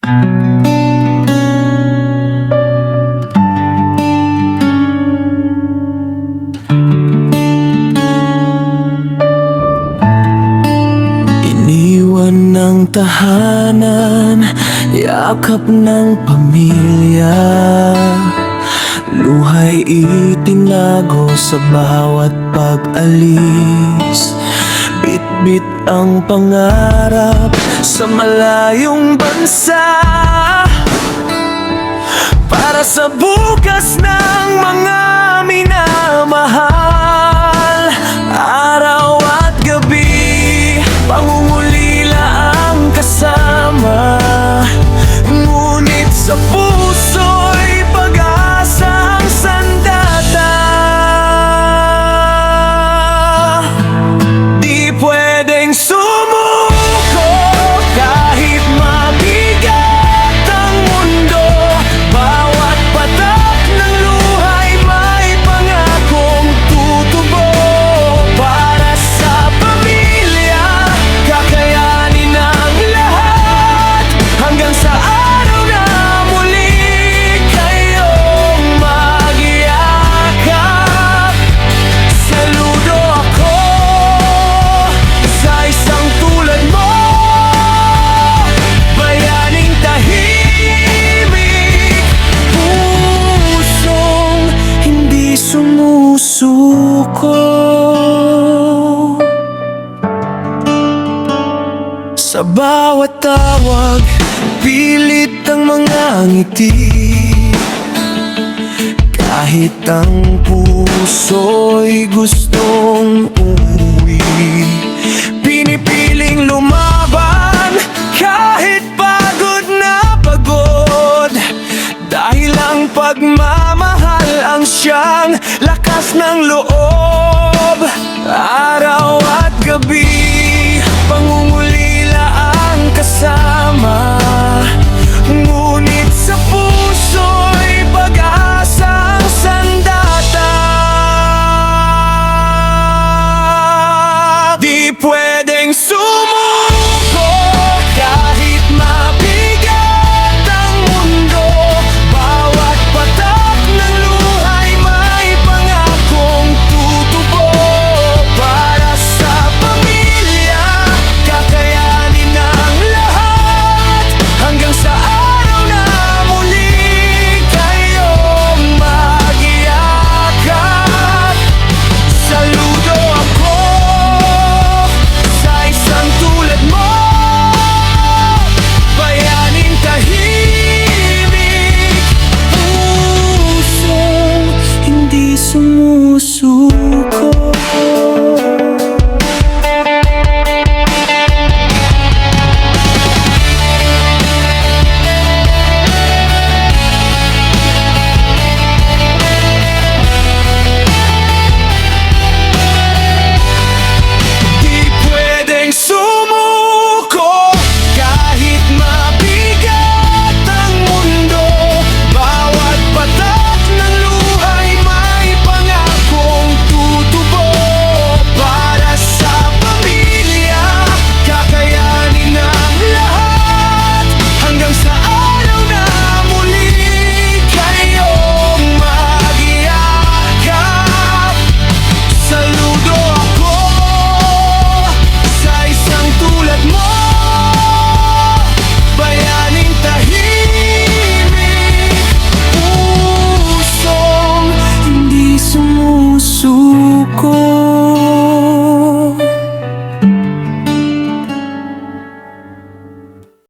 Iniwan ng tahanan, yakap ng pamilya, luhay itinago sa bawat pag-alis. Bit-bit ang pangarap sa malayong bansa, para sa bukas ng mga minamahal. Araw at gabi, pangungulila ang kasama, ngunit sa puso'y pag-asa ang sandata. Di pwedeng sumuko kahit mabigat ang mundo. Bawat patak ng luhay may pangakong tutubo. Para sa pamilya, kakayanin ang lahat, hanggang sa araw na muli kayong magyakap. Saludo ako sa isang tulad mo, bayaning tahimik, pusong hindi sumusuko. Sa bawat tawag, pilit ang mga ngiti, kahit ang puso'y gustong umuwi. Pinipiling lumaban kahit pagod na pagod, dahil ang pagmamahal ang siyang lakas ng loob. Araw at gabi,